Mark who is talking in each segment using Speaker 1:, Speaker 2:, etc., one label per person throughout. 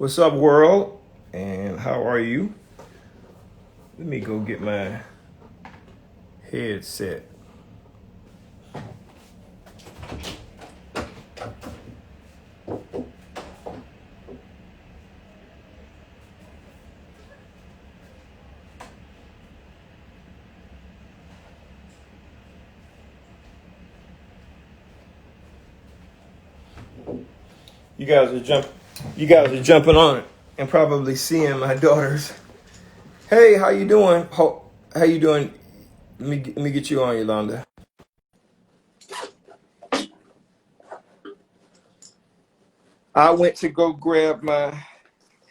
Speaker 1: What's up, world? And how are you? Let me go get my headset. You guys are jump. You guys are jumping on it and probably seeing my daughters. Hey, how you doing? How you doing? Let me get you on, Yolanda. I went to go grab my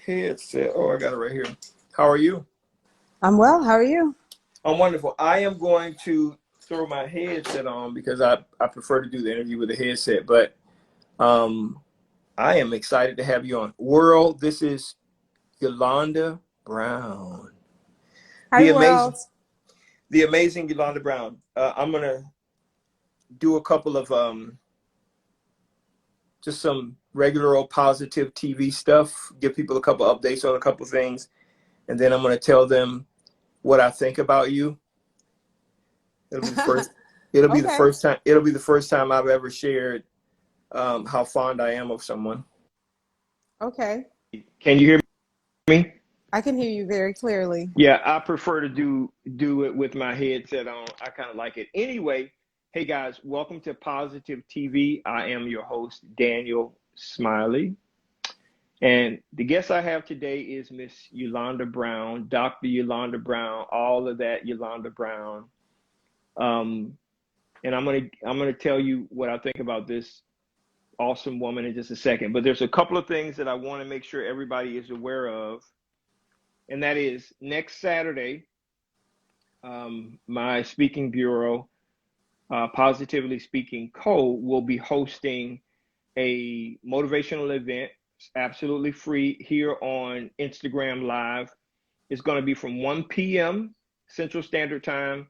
Speaker 1: headset. Oh, I got it right here. How are you?
Speaker 2: I'm well. How are you?
Speaker 1: I'm wonderful. I am going to throw my headset on because I prefer to do the interview with a headset, but um, I am excited to have you on. World, this is Yolanda Brown.
Speaker 2: Hi,
Speaker 1: The
Speaker 2: World.
Speaker 1: amazing, the amazing Yolanda Brown. I'm gonna do a couple of just some regular old positive TV stuff, give people a couple updates on a couple things, and then I'm gonna tell them what I think about you. It'll be the first. It'll be the
Speaker 2: Okay.
Speaker 1: first time. It'll be the first time I've ever shared how fond I am of someone.
Speaker 2: Okay.
Speaker 1: Can you hear me?
Speaker 2: I can hear you very clearly.
Speaker 1: Yeah, I prefer to do it with my headset on. I kind of like it. Anyway, hey guys, welcome to Positive TV. I am your host, Daniel Smiley. And the guest I have today is Miss Yolanda Brown, Dr. Yolanda Brown, all of that Yolanda Brown. Um, and I'm gonna tell you what I think about this awesome woman in just a second. But there's a couple of things that I want to make sure everybody is aware of, and that is next Saturday, my speaking bureau, Positively Speaking Co., will be hosting a motivational event. It's absolutely free here on Instagram Live. It's going to be from 1 p.m. Central Standard Time,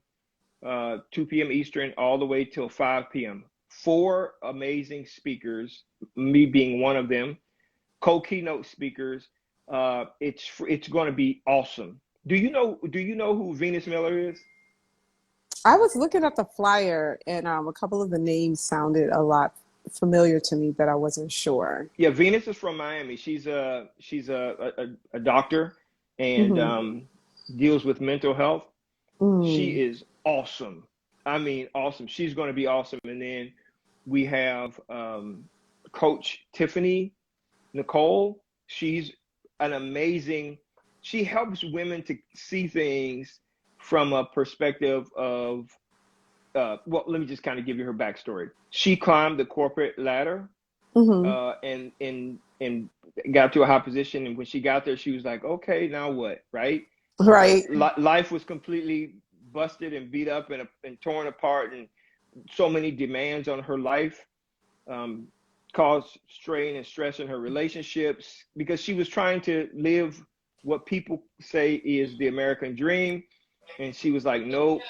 Speaker 1: 2 p.m. Eastern, all the way till 5 p.m. Four amazing speakers, me being one of them, co-keynote speakers. It's going to be awesome. Do you know who Venus Miller is?
Speaker 2: I was looking at the flyer, and a couple of the names sounded a lot familiar to me, but I wasn't sure.
Speaker 1: Yeah, Venus is from Miami. She's a doctor and
Speaker 2: Mm-hmm.
Speaker 1: deals with mental health. She
Speaker 2: Mm.
Speaker 1: is awesome. I mean, awesome. She's going to be awesome. And then we have Coach Tiffany Nicole. She's an amazing. She helps women to see things from a perspective of. Well, let me just kind of give you her backstory. She climbed the corporate ladder
Speaker 2: Mm-hmm.
Speaker 1: and got to a high position. And when she got there, she was like, okay, now what? Right?
Speaker 2: Right.
Speaker 1: Life was completely busted and beat up and torn apart, and so many demands on her life um, caused strain and stress in her relationships because she was trying to live what people say is the American dream. And she was like, nope.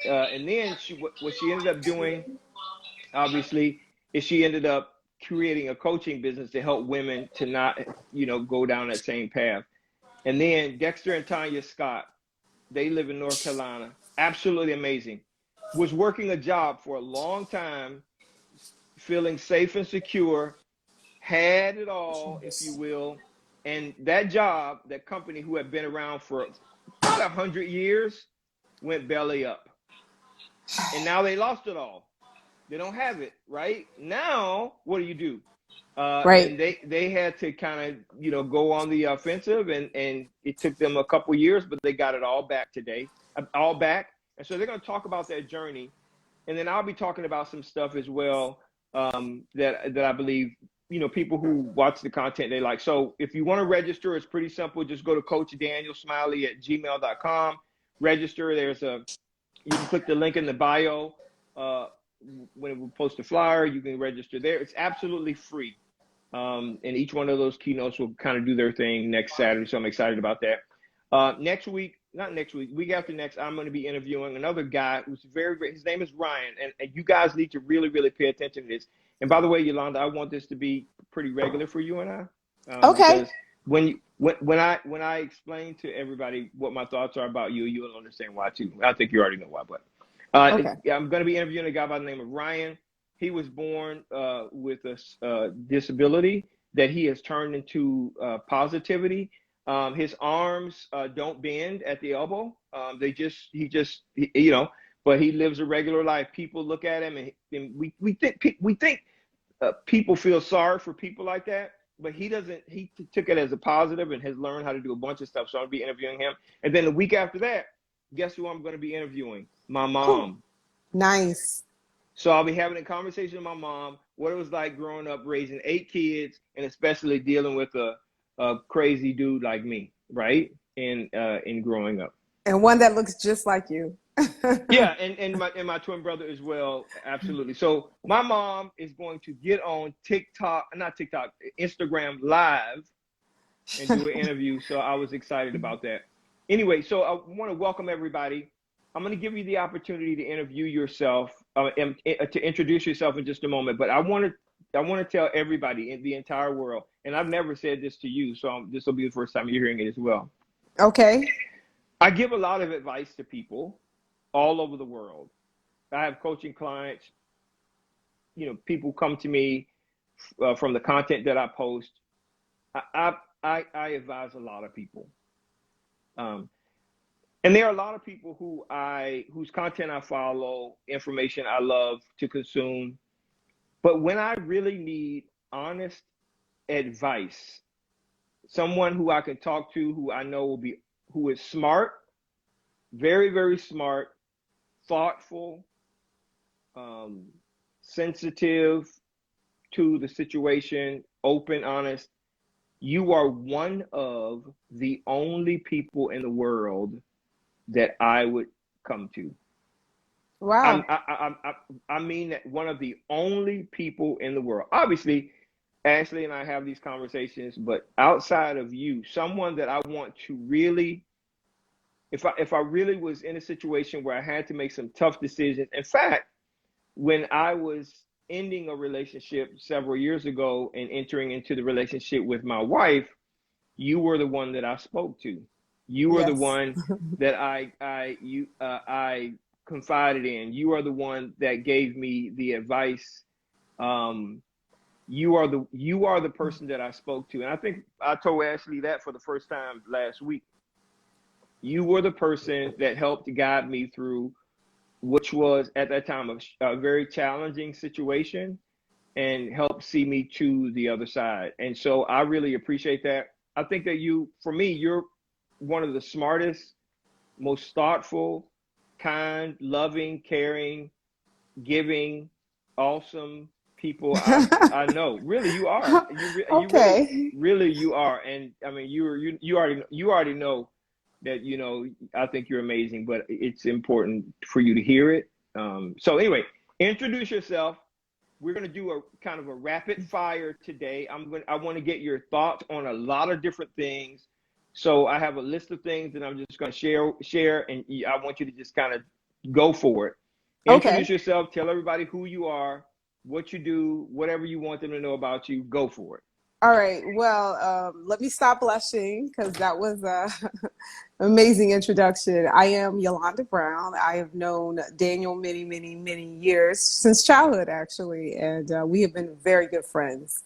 Speaker 1: And then what she ended up doing, obviously, is she ended up creating a coaching business to help women to not, go down that same path. And then Dexter and Tanya Scott, they live in North Carolina. Absolutely amazing. Was working a job for a long time, feeling safe and secure, had it all, if you
Speaker 2: Jeez.
Speaker 1: will. And that job, that company who had been around for about 100 years, went belly up. And now they lost it all. They don't have it, right? Now, what do?
Speaker 2: Right.
Speaker 1: And they had to kind of go on the offensive, and it took them a couple years, but they got it all back today, all back. And so they're going to talk about their journey, and then I'll be talking about some stuff as well that I believe people who watch the content they like. So if you want to register, it's pretty simple. Just go to coachdanielsmiley@gmail.com. Register. You can click the link in the bio. Uh, when we post a flyer, you can register there. It's absolutely free. And each one of those keynotes will kind of do their thing next Saturday. So I'm excited about that. Next week, not next week, week after next, I'm going to be interviewing another guy who's very, very, his name is Ryan. And you guys need to really, really pay attention to this. And by the way, Yolanda, I want this to be pretty regular for you and I,
Speaker 2: Okay.
Speaker 1: because when I explain to everybody what my thoughts are about you, you'll understand why too. I think you already know why, but
Speaker 2: Okay.
Speaker 1: yeah, I'm going to be interviewing a guy by the name of Ryan. He was born with a disability that he has turned into positivity. His arms don't bend at the elbow. But he lives a regular life. People look at him, and we think people feel sorry for people like that, but he doesn't. He took it as a positive and has learned how to do a bunch of stuff. So I'll be interviewing him, and then the week after that, guess who I'm going to be interviewing? My
Speaker 2: Whew.
Speaker 1: mom.
Speaker 2: Nice.
Speaker 1: So I'll be having a conversation with my mom, what it was like growing up raising 8 kids, and especially dealing with a crazy dude like me, right? In growing up.
Speaker 2: And one that looks just like you.
Speaker 1: Yeah, and my twin brother as well, absolutely. So my mom is going to get on TikTok, not TikTok, Instagram Live and do an interview. So I was excited about that. Anyway, so I want to welcome everybody. I'm going to give you the opportunity to interview yourself and to introduce yourself in just a moment. But I want to tell everybody in the entire world, and I've never said this to you, so this will be the first time you're hearing it as well.
Speaker 2: Okay.
Speaker 1: I give a lot of advice to people all over the world. I have coaching clients. People come to me from the content that I post. I advise a lot of people, um, and there are a lot of people whose content I follow, information I love to consume. But when I really need honest advice, someone who I can talk to, who I know who is smart, very, very smart, thoughtful, um, sensitive to the situation, open, honest. You are one of the only people in the world that I would come to. I'm,
Speaker 2: Wow.
Speaker 1: I mean that one of the only people in the world. Obviously, Ashley and I have these conversations, but outside of you, someone that I want to really, if I really was in a situation where I had to make some tough decisions. In fact, when I was ending a relationship several years ago and entering into the relationship with my wife, you were the one that I spoke to. You were the
Speaker 2: Yes.
Speaker 1: one that I confided in. You are the one that gave me the advice. Um, you are the person that I spoke to, and I think I told Ashley that for the first time last week. You were the person that helped guide me through, which was at that time a very challenging situation, and helped see me to the other side. And so I really appreciate that. I think that for me, you're one of the smartest, most thoughtful, kind, loving, caring, giving, awesome people I know. Really, you are. You really,
Speaker 2: Okay.
Speaker 1: really, you are. And I mean, you already know that I think you're amazing, but it's important for you to hear it. So anyway, introduce yourself. We're going to do a kind of a rapid fire today. I want to get your thoughts on a lot of different things. So I have a list of things that I'm just going to share, and I want you to just kind of go for it. Introduce
Speaker 2: Okay.
Speaker 1: yourself. Tell everybody who you are, what you do, whatever you want them to know about you. Go for it.
Speaker 2: All right. Well, let me stop blushing because that was a amazing introduction. I am Yolanda Brown. I have known Daniel many, many, many years since childhood, actually, and we have been very good friends.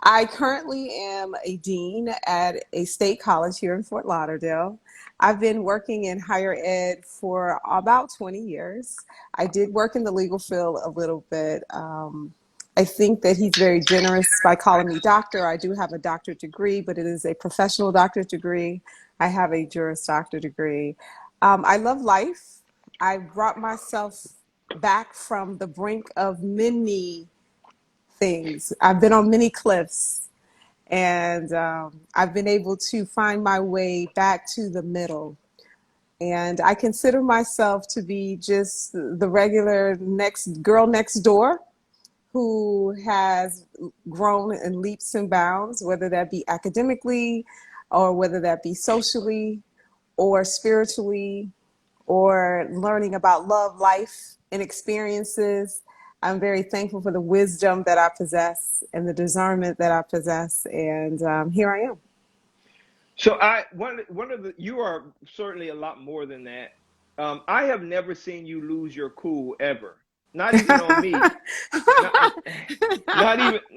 Speaker 2: I currently am a dean at a state college here in Fort Lauderdale. I've been working in higher ed for about 20 years. I did work in the legal field a little bit. I think that he's very generous by calling me doctor. I do have a doctorate degree, but it is a professional doctorate degree. I have a Juris Doctor degree. I love life. I brought myself back from the brink of many things. I've been on many cliffs, and I've been able to find my way back to the middle. And I consider myself to be just the regular next girl next door who has grown in leaps and bounds, whether that be academically or whether that be socially or spiritually or learning about love, life, and experiences. I'm very thankful for the wisdom that I possess and the discernment that I possess. And here I am.
Speaker 1: So one of the you are certainly a lot more than that. I have never seen you lose your cool ever. Not even on me. Not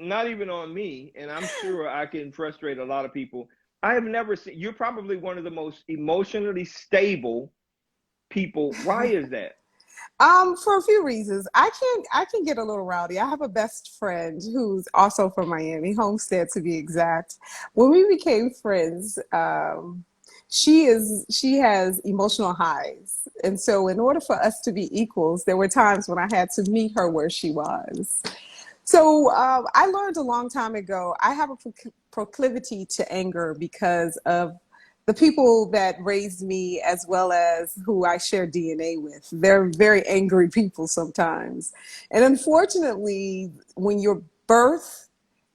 Speaker 1: not even on me. And I'm sure I can frustrate a lot of people. I have never seen you're probably one of the most emotionally stable people. Why is that?
Speaker 2: For a few reasons. I can get a little rowdy. I have a best friend who's also from Miami, Homestead to be exact. When we became friends, she has emotional highs. And so in order for us to be equals, there were times when I had to meet her where she was. So I learned a long time ago, I have a proclivity to anger because of the people that raised me as well as who I share DNA with. They're very angry people sometimes. And unfortunately, when you're birthed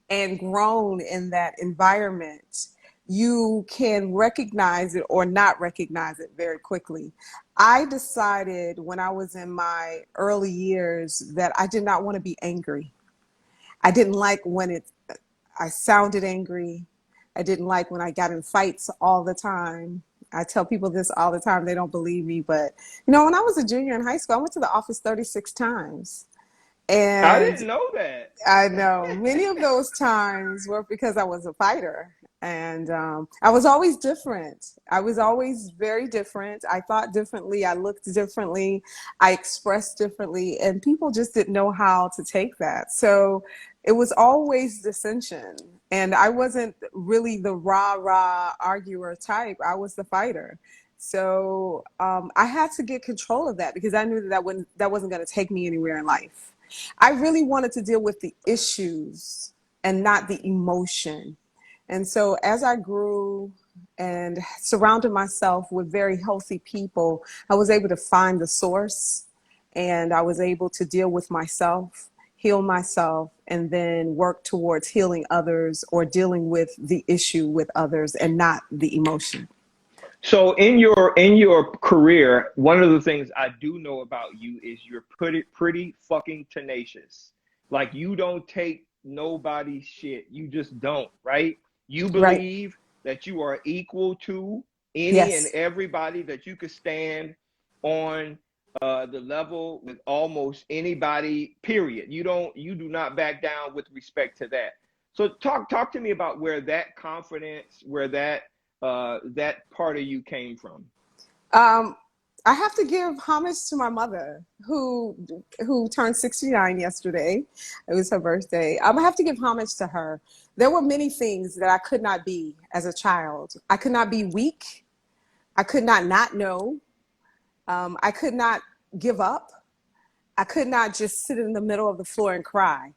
Speaker 2: and grown in that environment, you can recognize it or not recognize it very quickly. I decided when I was in my early years that I did not want to be angry. I didn't like when I sounded angry. I didn't like when I got in fights all the time. I tell people this all the time. They don't believe me. But, when I was a junior in high school, I went to the office 36 times.
Speaker 1: I
Speaker 2: And
Speaker 1: didn't know that.
Speaker 2: I know many of those times were because I was a fighter. And I was always different. I was always very different. I thought differently. I looked differently. I expressed differently. And people just didn't know how to take that. So it was always dissension. And I wasn't really the rah rah arguer type. I was the fighter. So I had to get control of that because I knew that wasn't going to take me anywhere in life. I really wanted to deal with the issues and not the emotion. And so as I grew and surrounded myself with very healthy people, I was able to find the source and I was able to deal with myself, heal myself, and then work towards healing others or dealing with the issue with others and not the emotion.
Speaker 1: So in your career, one of the things I do know about you is you're pretty fucking tenacious. Like you don't take nobody's shit. You just don't, right? You
Speaker 2: Right.
Speaker 1: believe that you are equal to any and
Speaker 2: Yes.
Speaker 1: everybody, that you could stand on the level with almost anybody, period. You do not back down with respect to that. So talk to me about where that confidence, where that part of you came from.
Speaker 2: Um, I have to give homage to my mother, who turned 69 yesterday. It was her birthday. I have to give homage to her. There were many things that I could not be as a child. I could not be weak. I could not know. I could not give up. I could not just sit in the middle of the floor and cry.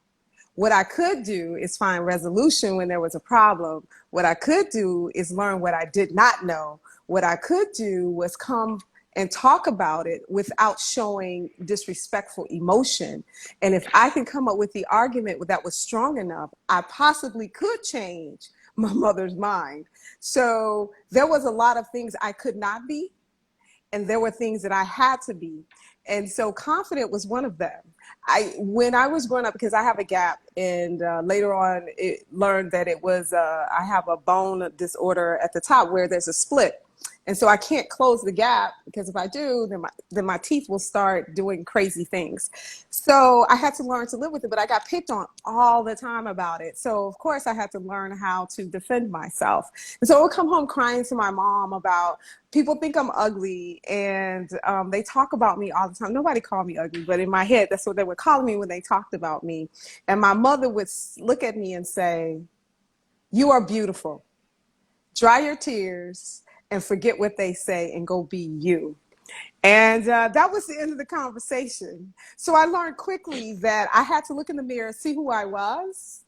Speaker 2: What I could do is find resolution when there was a problem. What I could do is learn what I did not know. What I could do was come and talk about it without showing disrespectful emotion. And if I can come up with the argument that was strong enough, I possibly could change my mother's mind. So there was a lot of things I could not be, and there were things that I had to be. And so confident was one of them. When I was growing up, because I have a gap, and later on it learned that it was I have a bone disorder at the top where there's a split, and so I can't close the gap because if I do, then my teeth will start doing crazy things. So I had to learn to live with it, but I got picked on all the time about it. So of course I had to learn how to defend myself. And so I would come home crying to my mom about people think I'm ugly, and they talk about me all the time. Nobody called me ugly, but in my head, that's what they were calling me when they talked about me. And my mother would look at me and say, "You are beautiful. Dry your tears and forget what they say and go be you." And that was the end of the conversation. So I learned quickly that I had to look in the mirror, see who I was,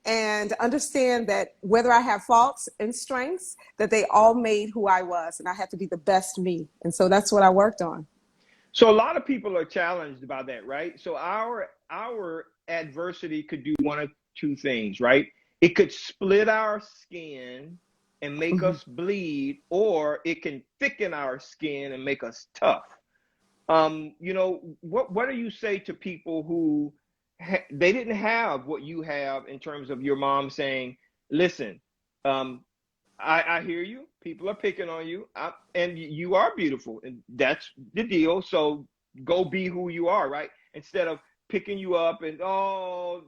Speaker 2: and understand that whether I have faults and strengths, that they all made who I was, and I had to be the best me. And so that's what I worked on.
Speaker 1: So a lot of people are challenged by that, right? So our adversity could do one of two things, right? It could split our skin and make
Speaker 2: Mhm.
Speaker 1: us bleed, or it can thicken our skin and make us tough. What do you say to people who they didn't have what you have in terms of your mom saying, "Listen, um, I hear you. People are picking on you, and you are beautiful, and that's the deal. So go be who you are, right? Instead of picking you up and oh,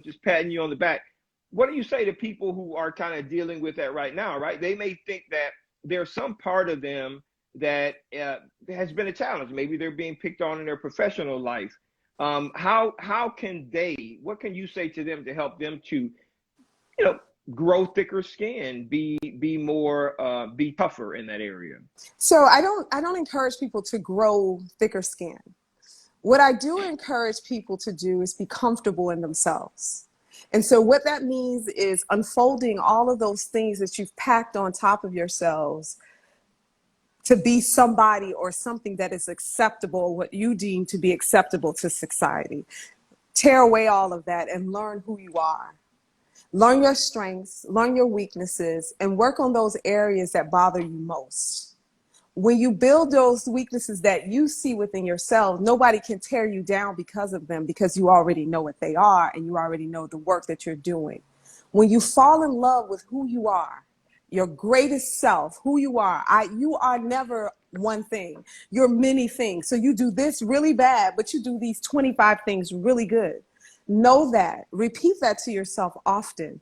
Speaker 1: just patting you on the back. What do you say to people who are kind of dealing with that right now, right? They may think that there's some part of them that has been a challenge. Maybe they're being picked on in their professional life. How can they? What can you say to them to help them to you know, grow thicker skin, be more, be tougher in that area?
Speaker 2: So I don't encourage people to grow thicker skin. What I do encourage people to do is be comfortable in themselves. And so what that means is unfolding all of those things that you've packed on top of yourselves to be somebody or something that is acceptable, what you deem to be acceptable to society. Tear away all of that and learn who you are. Learn your strengths, learn your weaknesses, and work on those areas that bother you most. When you build those weaknesses that you see within yourself, nobody can tear you down because of them, because you already know what they are and you already know the work that you're doing. When you fall in love with who you are, your greatest self, who you are, you are never one thing. You're many things. So you do this really bad, but you do these 25 things really good. Know that. Repeat that to yourself often.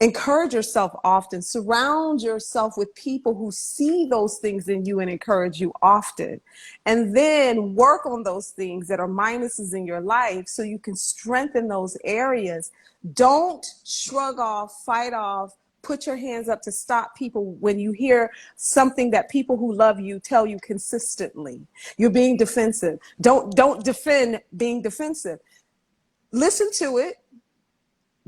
Speaker 2: Encourage yourself often. Surround yourself with people who see those things in you and encourage you often. And then work on those things that are minuses in your life so you can strengthen those areas. Don't shrug off, fight off, put your hands up to stop people when you hear something that people who love you tell you consistently. You're being defensive. Don't defend being defensive. Listen to it.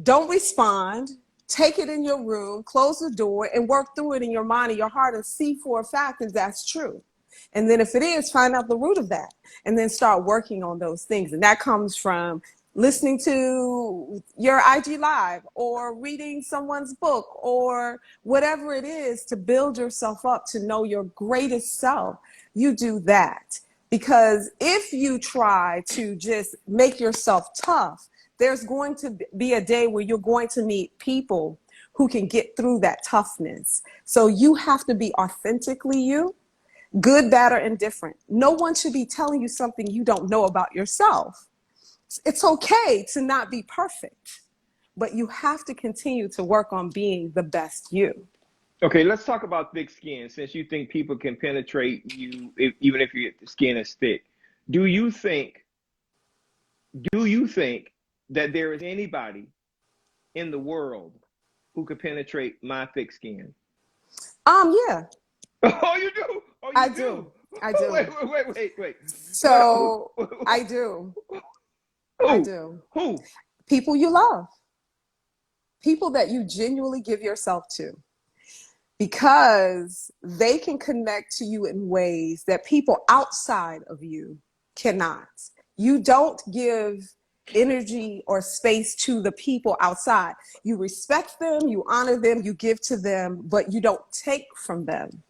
Speaker 2: Don't respond. Take it in your room, close the door, and work through it in your mind and your heart and see for a fact if that's true. And then if it is, find out the root of that and then start working on those things. And that comes from listening to your IG Live or reading someone's book or whatever it is to build yourself up to know your greatest self. You do that. Because if you try to just make yourself tough, there's going to be a day where you're going to meet people who can get through that toughness. So you have to be authentically you, good, bad, or indifferent. No one should be telling you something you don't know about yourself. It's okay to not be perfect, but you have to continue to work on being the best you.
Speaker 1: Okay, let's talk about thick skin. Since you think people can penetrate you, even if your skin is thick, do you think do you think that there is anybody in the world who could penetrate my thick skin?
Speaker 2: Yeah,
Speaker 1: Oh, you do? Oh,
Speaker 2: I
Speaker 1: you
Speaker 2: do.
Speaker 1: do?
Speaker 2: I do.
Speaker 1: Wait. What?
Speaker 2: So I do. I
Speaker 1: Who?
Speaker 2: do.
Speaker 1: Who?
Speaker 2: People you love, people that you genuinely give yourself to, because they can connect to you in ways that people outside of you cannot. You don't give energy or space to the people outside. You respect them, you honor them, you give to them, but you don't take from them.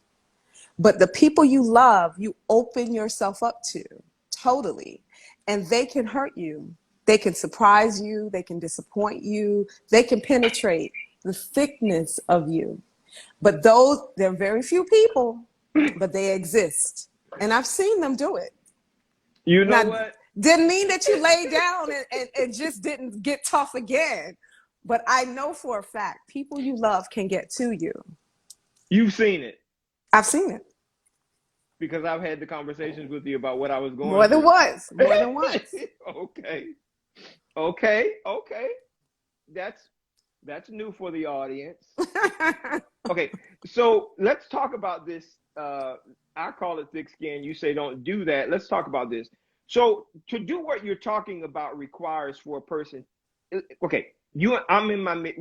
Speaker 2: But the people you love, you open yourself up to totally. And they can hurt you. They can surprise you. They can disappoint you. They can penetrate the thickness of you. But there are very few people, but they exist. And I've seen them do it.
Speaker 1: You know
Speaker 2: Now,
Speaker 1: what?
Speaker 2: didn't mean that you lay down and just didn't get tough again. But I know for a fact, people you love can get to you.
Speaker 1: You've seen it
Speaker 2: I've seen it
Speaker 1: because I've had the conversations with you about what I was going
Speaker 2: more than
Speaker 1: through.
Speaker 2: once, more than once.
Speaker 1: Okay. Okay. That's that's new for the audience. Okay, so let's talk about this. I call it thick skin. You say don't do that. Let's talk about this. So to do what you're talking about requires for a person. Okay, I'm in my mid.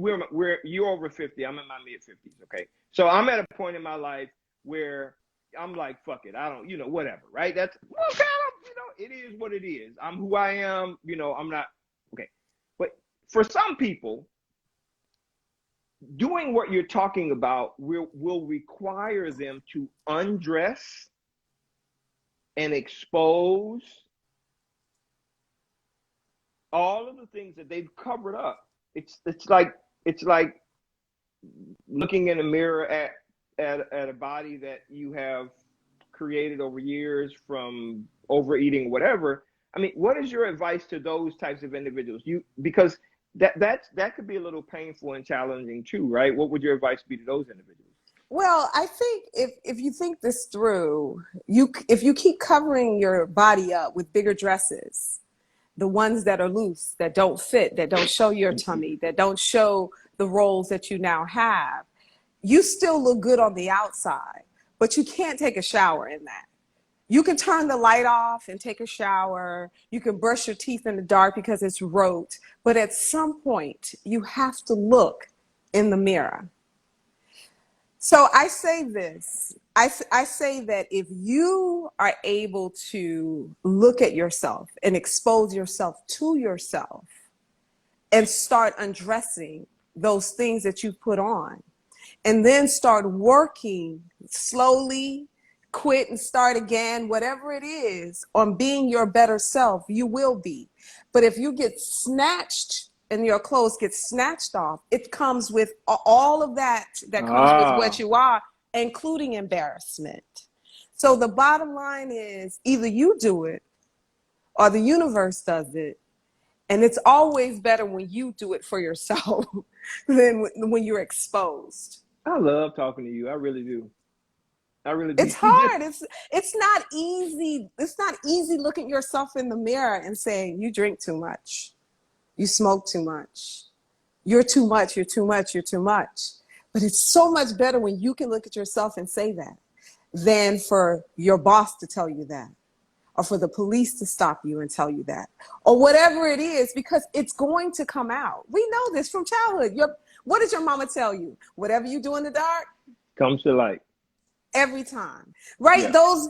Speaker 1: You're over 50. I'm in my mid 50s. Okay, so I'm at a point in my life where I'm like, fuck it. I don't, whatever. Right? That's okay. It is what it is. I'm who I am. I'm not okay. But for some people, doing what you're talking about will require them to undress and expose all of the things that they've covered up. It's like looking in the mirror at a body that you have created over years from overeating, whatever. I mean, what is your advice to those types of individuals? Because that could be a little painful and challenging too, right? What would your advice be to those individuals?
Speaker 2: Well, I think if you think this through, if you keep covering your body up with bigger dresses, the ones that are loose, that don't fit, that don't show your tummy, that don't show the rolls that you now have, you still look good on the outside, but you can't take a shower in that. You can turn the light off and take a shower. You can brush your teeth in the dark because it's rote. But at some point, you have to look in the mirror. So I say this. I say that if you are able to look at yourself and expose yourself to yourself and start undressing those things that you put on, and then start working slowly, quit and start again, whatever it is, on being your better self, you will be. But if you get snatched and your clothes get snatched off, it comes with all of that comes with what
Speaker 1: Ah,
Speaker 2: you are, including embarrassment. So the bottom line is either you do it or the universe does it. And it's always better when you do it for yourself than when you're exposed.
Speaker 1: I love talking to you. I really do. I really do.
Speaker 2: It's hard. It's not easy. It's not easy looking yourself in the mirror and saying you drink too much, you smoke too much, you're too much, you're too much, you're too much. But it's so much better when you can look at yourself and say that than for your boss to tell you that, or for the police to stop you and tell you that, or whatever it is, because it's going to come out. We know this from childhood. What did your mama tell you? Whatever you do in the dark,
Speaker 1: Comes to light.
Speaker 2: every time, right?
Speaker 1: Yeah.
Speaker 2: Those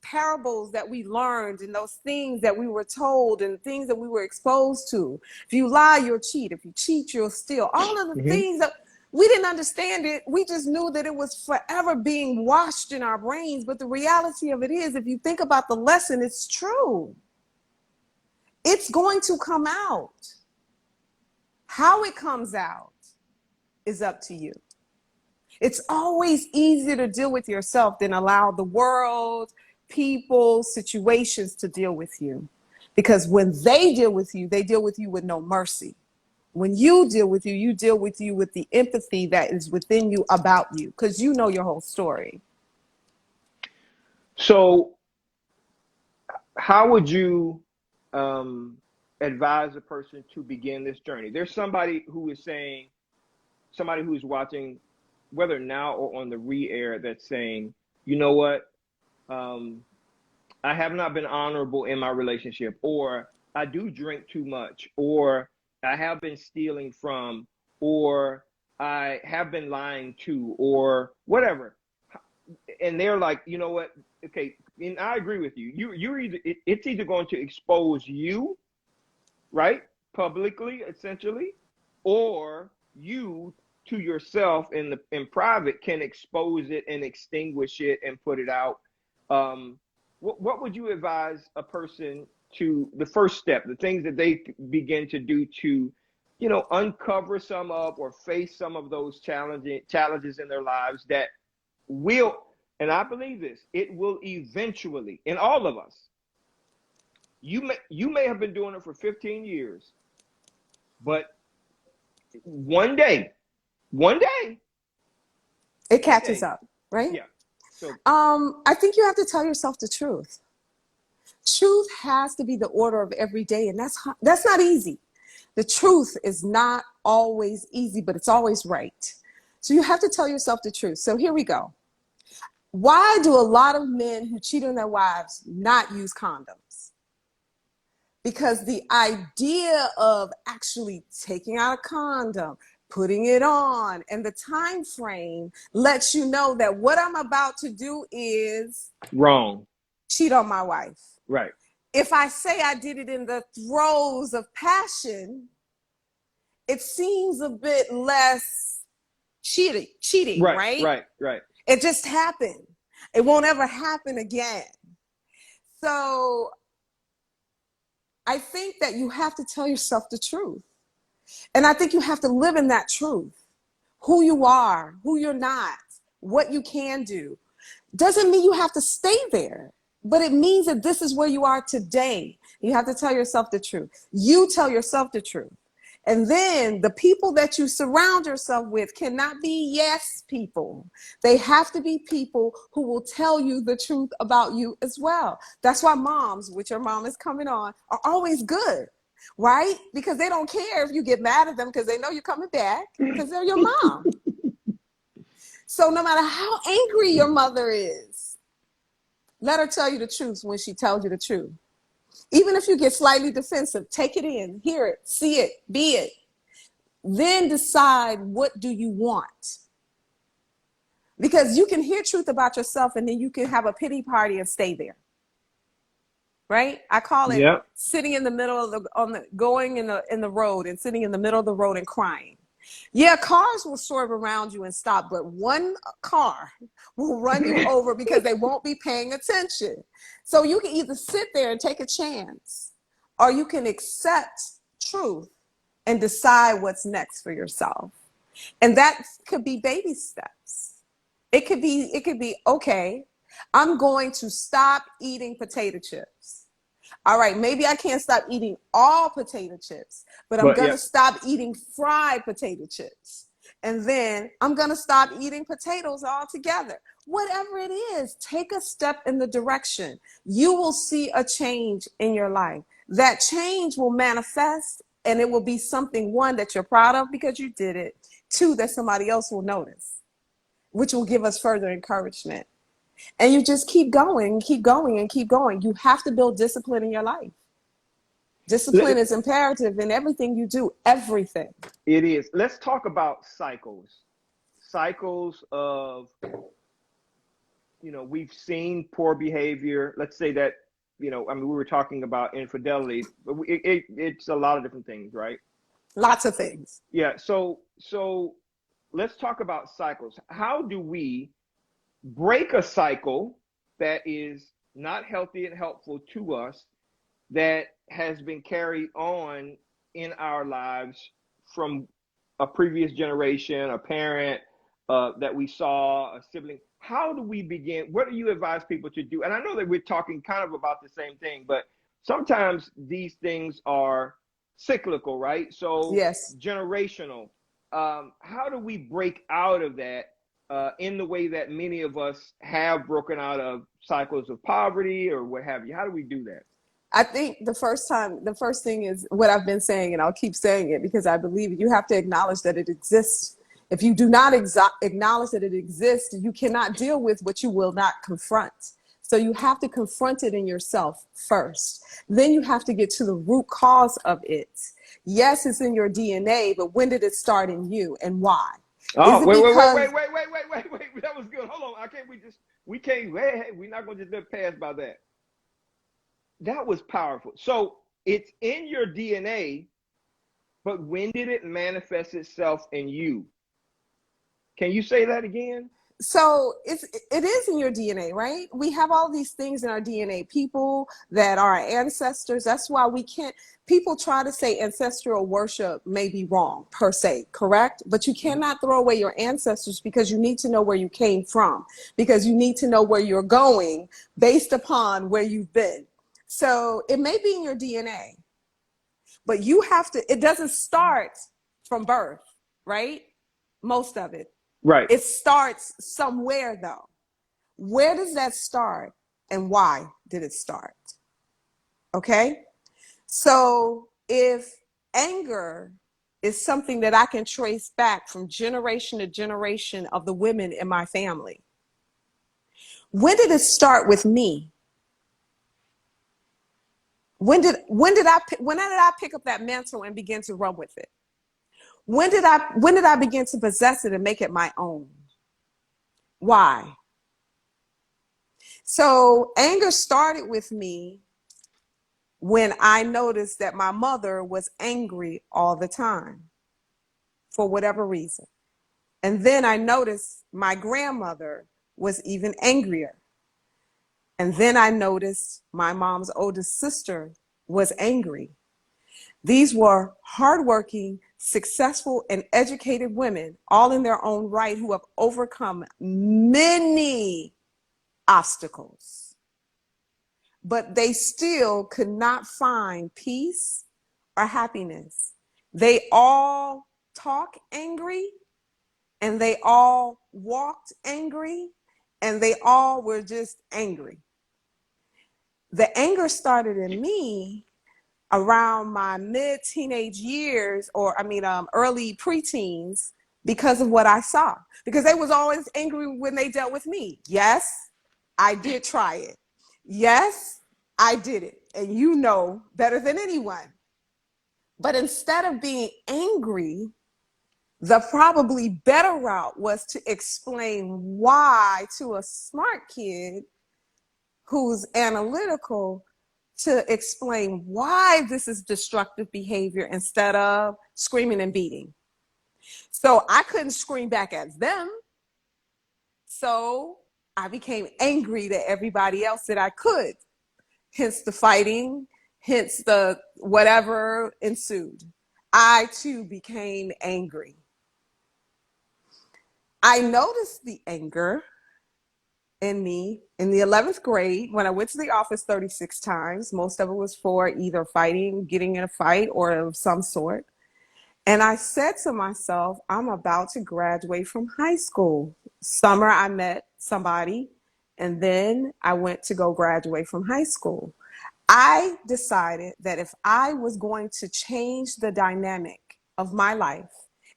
Speaker 2: parables that we learned, and those things that we were told, and things that we were exposed to. If you lie, you'll cheat. If you cheat, you'll steal. All of the
Speaker 1: Hmm.
Speaker 2: things that we didn't understand it. We just knew that it was forever being washed in our brains. But the reality of it is, if you think about the lesson, it's true. It's going to come out. How it comes out is up to you. It's always easier to deal with yourself than allow the world, people, situations to deal with you. Because when they deal with you, they deal with you with no mercy. When you deal with you deal with you with the empathy that is within you about you, because you know your whole story.
Speaker 1: So, how would you um, advise a person to begin this journey? There's somebody who is saying, somebody who's watching, whether now or on the re-air, that's saying, you know what, um, I have not been honorable in my relationship, or I do drink too much, or I have been stealing from, or I have been lying to, or whatever. And they're like, you know what? Okay, and I agree with you. You're either it's either going to expose you, right, publicly, essentially, or you to yourself in private can expose it and extinguish it and put it out. What would you advise a person to, the first step, the things that they begin to do to, uncover some of or face some of those challenges in their lives that will, and I believe this, it will eventually, in all of us, you may have been doing it for 15 years, but one day, one day,
Speaker 2: It
Speaker 1: one
Speaker 2: catches
Speaker 1: day,
Speaker 2: up, right?
Speaker 1: yeah. So
Speaker 2: I think you have to tell yourself the truth. Truth has to be the order of every day, and that's not easy. The truth is not always easy, but it's always right. So you have to tell yourself the truth. So here we go. Why do a lot of men who cheat on their wives not use condoms? Because the idea of actually taking out a condom, putting it on, and the time frame lets you know that what I'm about to do is
Speaker 1: wrong,
Speaker 2: cheat on my wife.
Speaker 1: right,
Speaker 2: If I say I did it in the throes of passion, it seems a bit less cheating,
Speaker 1: right,
Speaker 2: right?
Speaker 1: right, right.
Speaker 2: It just happened. It won't ever happen again. So I think that you have to tell yourself the truth. And I think you have to live in that truth. who you are, who you're not, what you can do. Doesn't mean you have to stay there, but it means that this is where you are today. You have to tell yourself the truth. You tell yourself the truth. And then the people that you surround yourself with cannot be yes people. They have to be people who will tell you the truth about you as well. That's why moms, which your mom is coming on, are always good, right? Because they don't care if you get mad at them because they know you're coming back because they're your mom. So no matter how angry your mother is, let her tell you the truth when she tells you the truth. Even if you get slightly defensive, take it in, hear it, see it, be it. Then decide, what do you want? Because you can hear truth about yourself and then you can have a pity party and stay there. Right? I call it
Speaker 1: Yep.
Speaker 2: sitting in the middle of going in the road and sitting in the middle of the road and crying. Yeah, cars will swerve around you and stop, but one car will run you over because they won't be paying attention. So you can either sit there and take a chance, or you can accept truth and decide what's next for yourself. And that could be baby steps. It could be, okay, I'm going to stop eating potato chips. All right, maybe I can't stop eating all potato chips, but I'm
Speaker 1: But
Speaker 2: going
Speaker 1: yeah,
Speaker 2: to stop eating fried potato chips. And then I'm going to stop eating potatoes altogether. Whatever it is, take a step in the direction. You will see a change in your life. That change will manifest, and it will be something, one, that you're proud of because you did it, two, that somebody else will notice, which will give us further encouragement. And you just keep going, keep going, and keep going. You have to build discipline in your life. Discipline is imperative in everything you do, everything.
Speaker 1: it is. Let's talk about cycles. Cycles of, we've seen poor behavior. Let's say that, I mean, we were talking about infidelity, but it's a lot of different things, right?
Speaker 2: Lots of things.
Speaker 1: Yeah. So let's talk about cycles. How do we break a cycle that is not healthy and helpful to us, that has been carried on in our lives from a previous generation, a parent that we saw, a sibling? How do we begin? What do you advise people to do? And I know that we're talking kind of about the same thing, but sometimes these things are cyclical, right? So
Speaker 2: Yes.
Speaker 1: generational. How do we break out of that in the way that many of us have broken out of cycles of poverty or what have you? How do we do that?
Speaker 2: I think the first thing is what I've been saying, and I'll keep saying it because I believe it. You have to acknowledge that it exists. If you do not acknowledge that it exists, you cannot deal with what you will not confront. So you have to confront it in yourself first. Then you have to get to the root cause of it. Yes, it's in your DNA, but when did it start in you and why? Is
Speaker 1: Oh,
Speaker 2: it
Speaker 1: wait, wait, wait,
Speaker 2: because
Speaker 1: wait, wait, wait, wait, wait, wait. That was good. Hold on. We can't, hey, we're not going to just let pass by that. That was powerful. So it's in your DNA, but when did it manifest itself in you? Can you say that again?
Speaker 2: so it is in your DNA, right? We have all these things in our DNA, people that are our ancestors. That's why we can't, people try to say ancestral worship may be wrong per se, correct? But you cannot throw away your ancestors because you need to know where you came from, because you need to know where you're going based upon where you've been. So it may be in your DNA, but you have to, it doesn't start from birth, right? Most of it.
Speaker 1: Right.
Speaker 2: It starts somewhere though. Where does that start and why did it start? Okay. So if anger is something that I can trace back from generation to generation of the women in my family, when did it start with me? When did I pick up that mantle and begin to run with it? When did I begin to possess it and make it my own? Why? So anger started with me when I noticed that my mother was angry all the time for whatever reason. And then I noticed my grandmother was even angrier. And then I noticed my mom's oldest sister was angry. These were hardworking, successful, and educated women, all in their own right, who have overcome many obstacles. But they still could not find peace or happiness. They all talk angry, and they all walked angry, and they all were just angry. The anger started in me around my mid-teenage years, or early preteens, because of what I saw. Because they was always angry when they dealt with me. Yes, I did try it. Yes, I did it. And you know better than anyone. But instead of being angry, the probably better route was to explain why to a smart kid who's analytical, to explain why this is destructive behavior instead of screaming and beating. So I couldn't scream back at them. So I became angry to everybody else that I could. Hence the fighting, hence the whatever ensued. I too became angry. I noticed the anger in me in the 11th grade when I went to the office 36 times. Most of it was for either fighting, getting in a fight, or of some sort. And I said to myself, I'm about to graduate from high school. Summer, I met somebody, and then I went to go graduate from high school. I decided that if I was going to change the dynamic of my life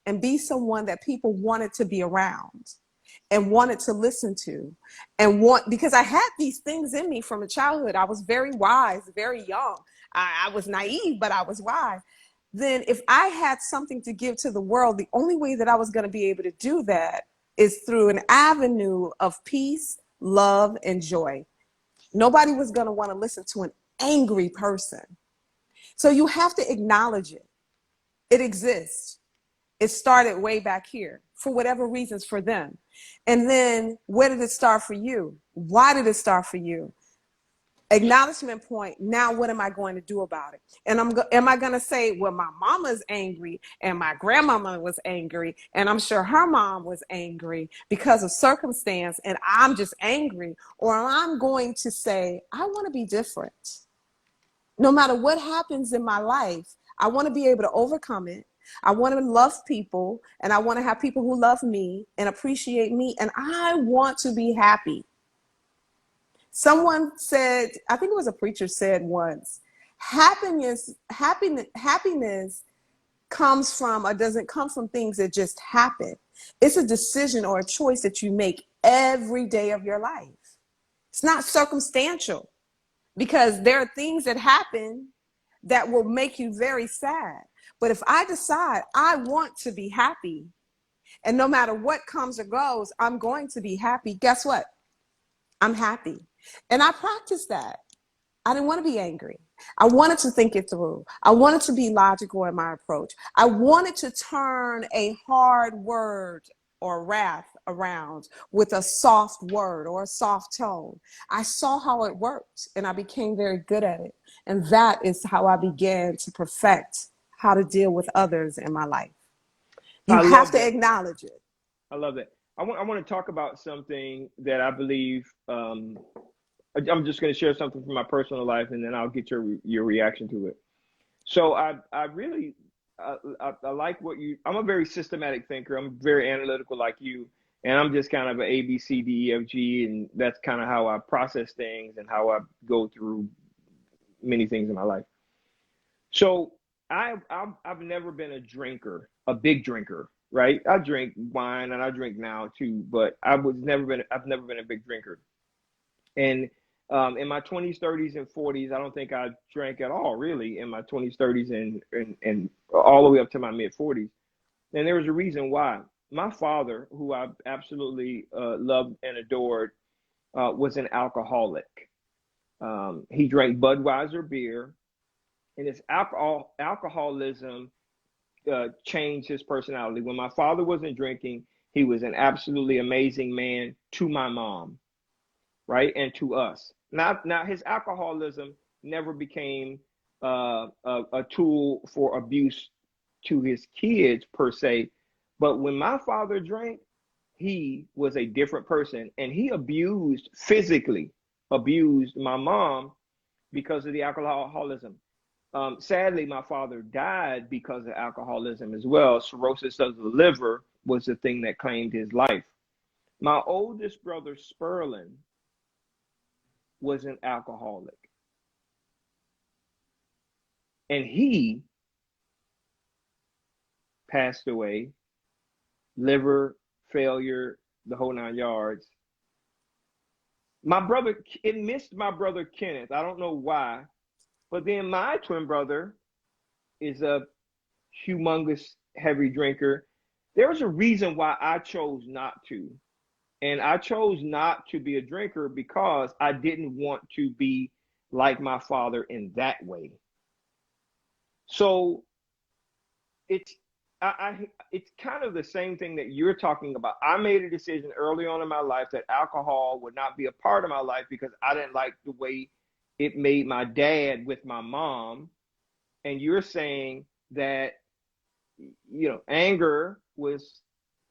Speaker 2: and be someone that people wanted to be around and wanted to listen to, because I had these things in me from a childhood. I was very wise, very young. I was naive, but I was wise. Then if I had something to give to the world, the only way that I was going to be able to do that is through an avenue of peace, love, and joy. Nobody was going to want to listen to an angry person. So you have to acknowledge it. It exists. It started way back here for whatever reasons for them. And then where did it start for you? Why did it start for you? Acknowledgement point. Now what am I going to do about it? And am I going to say, well, my mama's angry and my grandmama was angry and I'm sure her mom was angry because of circumstance and I'm just angry? Or I'm going to say, I want to be different. No matter what happens in my life, I want to be able to overcome it. I want to love people, and I want to have people who love me and appreciate me, and I want to be happy. Someone said, I think it was a preacher said once, happiness comes from, or doesn't come from things that just happen. It's a decision or a choice that you make every day of your life. It's not circumstantial, because there are things that happen that will make you very sad. But if I decide I want to be happy, and no matter what comes or goes, I'm going to be happy, guess what? I'm happy. And I practiced that. I didn't want to be angry. I wanted to think it through. I wanted to be logical in my approach. I wanted to turn a hard word or wrath around with a soft word or a soft tone. I saw how it worked and I became very good at it. And that is how I began to perfect how to deal with others in my life. You
Speaker 1: I
Speaker 2: have
Speaker 1: love
Speaker 2: to
Speaker 1: that.
Speaker 2: acknowledge it.
Speaker 1: I love that. I want to talk about something that I believe. I'm just going to share something from my personal life, and then I'll get your reaction to it. So I really I like what you. I'm a very systematic thinker. I'm very analytical like you, and I'm just kind of an A B C D E F G, and that's kind of how I process things and how I go through many things in my life. So I've never been a drinker, a big drinker, right? I drink wine and I drink now too, but I've never been a big drinker. And in my 20s, 30s, and 40s, I don't think I drank at all, really, in my 20s, 30s, and all the way up to my mid 40s. And there was a reason why. My father, who I absolutely loved and adored, was an alcoholic. He drank Budweiser beer, and his alcoholism changed his personality. When my father wasn't drinking, he was an absolutely amazing man to my mom, right, and to us. Now his alcoholism never became a tool for abuse to his kids per se. But when my father drank, he was a different person, and he abused, physically abused my mom because of the alcoholism. Sadly, my father died because of alcoholism as well. Cirrhosis of the liver was the thing that claimed his life. My oldest brother, Sperlin, was an alcoholic, and he passed away, liver failure, the whole 9 yards. My brother, it missed my brother Kenneth. I don't know why, but then my twin brother is a humongous heavy drinker. There was a reason why I chose not to. And I chose not to be a drinker because I didn't want to be like my father in that way. So it's it's kind of the same thing that you're talking about. I made a decision early on in my life that alcohol would not be a part of my life because I didn't like the way it made my dad with my mom. And you're saying that, anger was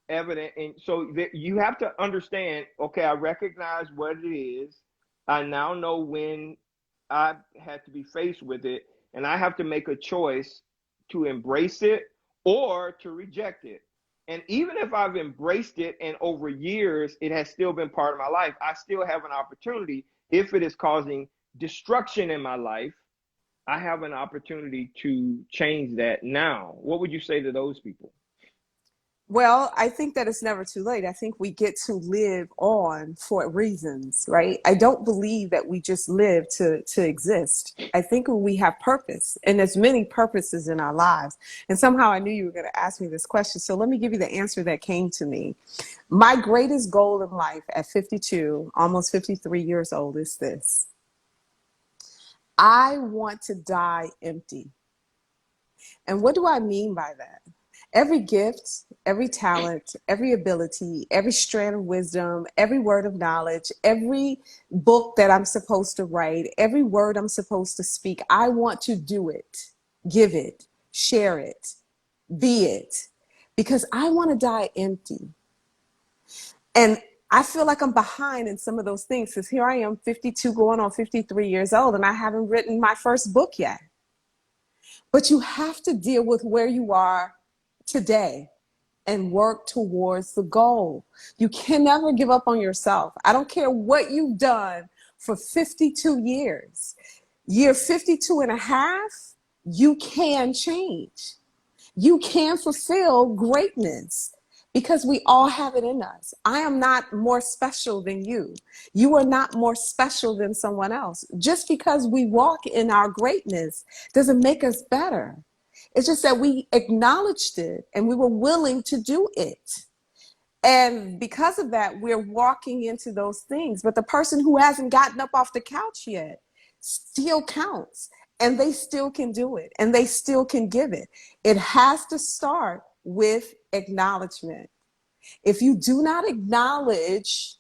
Speaker 1: evident. And so you have to understand, okay, I recognize what it is. I now know when I had to be faced with it, and I have to make a choice to embrace it or to reject it. And even if I've embraced it and over years it has still been part of my life, I still have an opportunity. If it is causing destruction in my life, I have an opportunity to change that now. What would you say to those people?
Speaker 2: Well, I think that it's never too late. I think we get to live on for reasons, right? I don't believe that we just live to exist. I think we have purpose, and there's many purposes in our lives. And somehow I knew you were going to ask me this question. So let me give you the answer that came to me. My greatest goal in life at 52, almost 53 years old, is this. I want to die empty. And what do I mean by that? Every gift, every talent, every ability, every strand of wisdom, every word of knowledge, every book that I'm supposed to write, every word I'm supposed to speak, I want to do it, give it, share it, be it, because I want to die empty. And I feel like I'm behind in some of those things because here I am, 52, going on 53 years old, and I haven't written my first book yet. But you have to deal with where you are today and work towards the goal. You can never give up on yourself. I don't care what you've done for 52 years. Year 52 and a half, you can change. You can fulfill greatness because we all have it in us. I am not more special than you. You are not more special than someone else. Just because we walk in our greatness doesn't make us better. It's just that we acknowledged it and we were willing to do it. And because of that, we're walking into those things. But the person who hasn't gotten up off the couch yet still counts, and they still can do it, and they still can give it. It has to start with acknowledgement. If you do not acknowledge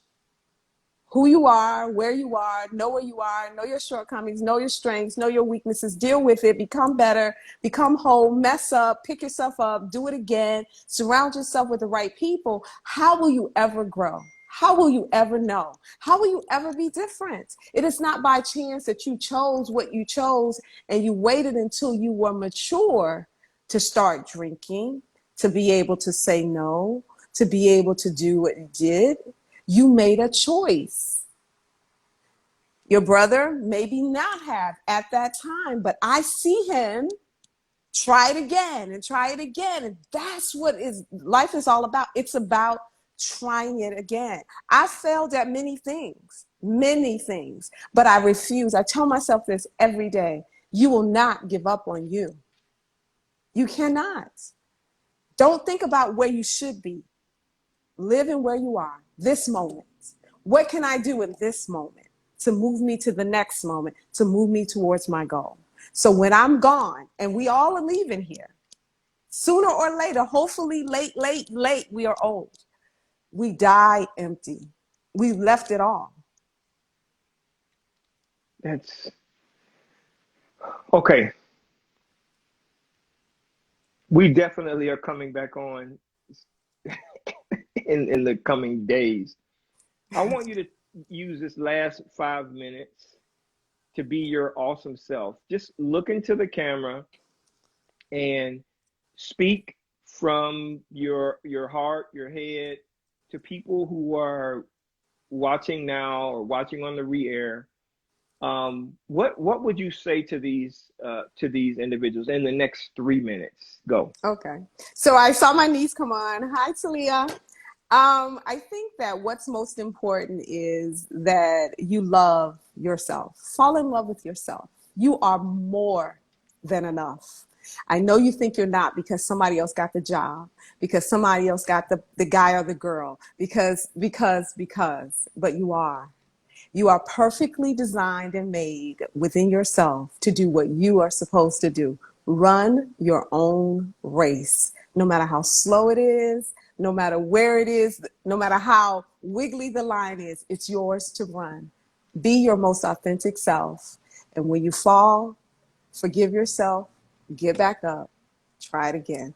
Speaker 2: who you are, where you are, know your shortcomings, know your strengths, know your weaknesses, deal with it, become better, become whole, mess up, pick yourself up, do it again, surround yourself with the right people, how will you ever grow? How will you ever know? How will you ever be different? It is not by chance that you chose what you chose and you waited until you were mature to start drinking, to be able to say no, to be able to do what you did. You made a choice. Your brother maybe not have at that time, but I see him try it again and try it again. And that's what life is all about. It's about trying it again. I failed at many things, but I refuse. I tell myself this every day. You will not give up on you. You cannot. Don't think about where you should be. Live in where you are, this moment. What can I do in this moment to move me to the next moment, to move me towards my goal? So when I'm gone, and we all are leaving here, sooner or later, hopefully late, we are old. We die empty. We left it all.
Speaker 1: That's okay. We definitely are coming back on in the coming days. I want you to use this last 5 minutes to be your awesome self. Just look into the camera and speak from your heart, your head, to people who are watching now or watching on the re-air. What would you say to these individuals in the next 3 minutes? Go.
Speaker 2: Okay. So I saw my niece come on. Hi, Talia. I think that what's most important is that you love yourself. Fall in love with yourself. You are more than enough. I know you think you're not because somebody else got the job, because somebody else got the guy or the girl, but you are. You are perfectly designed and made within yourself to do what you are supposed to do. Run your own race, no matter how slow it is, no matter where it is, no matter how wiggly the line is, it's yours to run. Be your most authentic self. And when you fall, forgive yourself, get back up, try it again.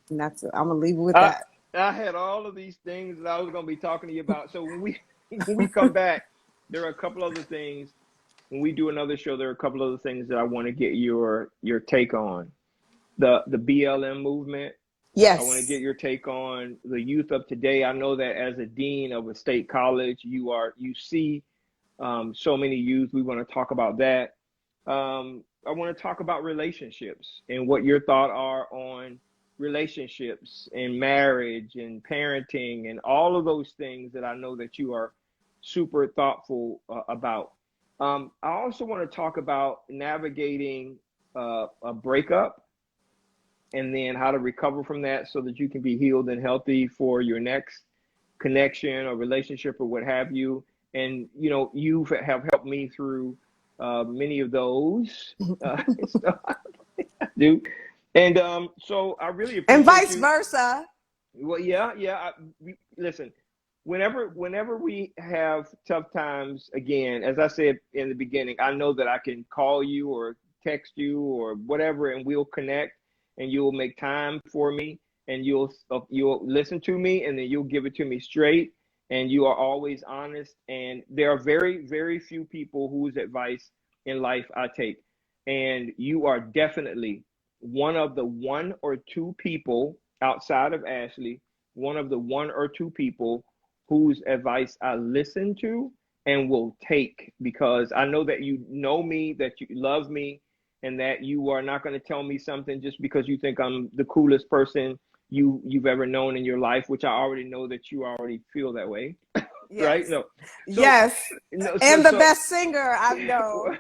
Speaker 2: And that's it. I'm going to leave it with
Speaker 1: I
Speaker 2: that.
Speaker 1: I had all of these things that I was going to be talking to you about. So when we when we come back, there are a couple other things. When we do another show, there are a couple other things that I want to get your take on. The BLM movement. I want to
Speaker 2: Yes.
Speaker 1: get your take on the youth of today. I know that as a dean of a state college, you see so many youth. We want to talk about that. I want to talk about relationships and what your thoughts are on relationships and marriage and parenting and all of those things that I know that you are super thoughtful about. I also want to talk about navigating a breakup and then how to recover from that so that you can be healed and healthy for your next connection or relationship or what have you. And you know, you have helped me through many of those stuff I do. And so I really
Speaker 2: And
Speaker 1: appreciate
Speaker 2: vice
Speaker 1: you.
Speaker 2: versa.
Speaker 1: Well, yeah. Listen, whenever we have tough times, again, as I said in the beginning, I know that I can call you or text you or whatever, and we'll connect, and you'll make time for me, and you'll listen to me, and then you'll give it to me straight, and you are always honest. And there are very, very few people whose advice in life I take, and you are definitely one of the one or two people outside of Ashley, one of the one or two people whose advice I listen to and will take, because I know that you know me, that you love me, and that you are not going to tell me something just because you think I'm the coolest person you've ever known in your life, which I already know that you already feel that way, right?
Speaker 2: Yes.
Speaker 1: No, so
Speaker 2: Yes.
Speaker 1: no,
Speaker 2: And the best singer I've known.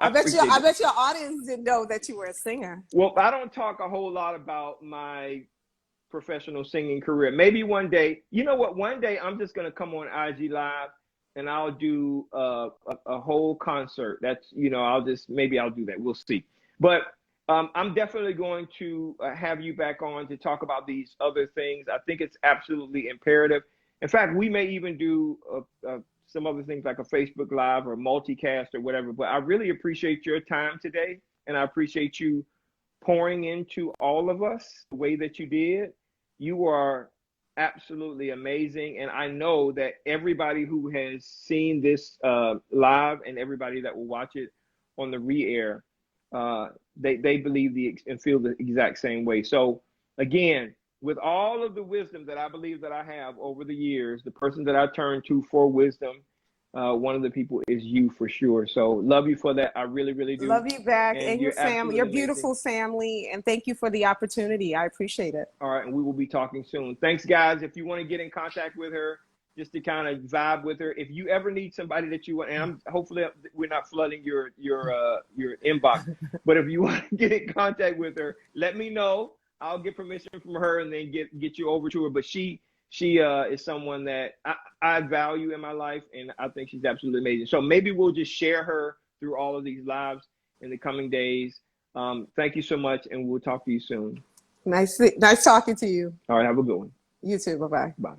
Speaker 1: I appreciate
Speaker 2: I
Speaker 1: that.
Speaker 2: bet your audience didn't know that you were a singer.
Speaker 1: Well, I don't talk a whole lot about my professional singing career. Maybe one day, you know what? One day I'm just gonna come on IG Live and I'll do a whole concert. That's maybe I'll do that. We'll see. But I'm definitely going to have you back on to talk about these other things. I think it's absolutely imperative. In fact, we may even do some other things like a Facebook Live or multicast or whatever. But I really appreciate your time today, and I appreciate you pouring into all of us the way that you did. You are absolutely amazing. And I know that everybody who has seen this live and everybody that will watch it on the re-air, they believe and feel the exact same way. So again, with all of the wisdom that I believe that I have over the years, the person that I turn to for wisdom, one of the people is you for sure. So love you for that. I really, really do.
Speaker 2: Love you back
Speaker 1: And
Speaker 2: and your
Speaker 1: you're
Speaker 2: family,
Speaker 1: absolutely
Speaker 2: your
Speaker 1: amazing.
Speaker 2: beautiful family. And thank you for the opportunity. I appreciate it.
Speaker 1: All right, and we will be talking soon. Thanks, guys. If you want to get in contact with her, just to kind of vibe with her, if you ever need somebody that you want, and hopefully we're not flooding your inbox, but if you want to get in contact with her, let me know. I'll get permission from her and then get you over to her. But she is someone that I value in my life, and I think she's absolutely amazing. So maybe we'll just share her through all of these lives in the coming days. Thank you so much, and we'll talk to you soon.
Speaker 2: Nice talking to you.
Speaker 1: All right, have a good one.
Speaker 2: You too. Bye bye.
Speaker 1: Bye.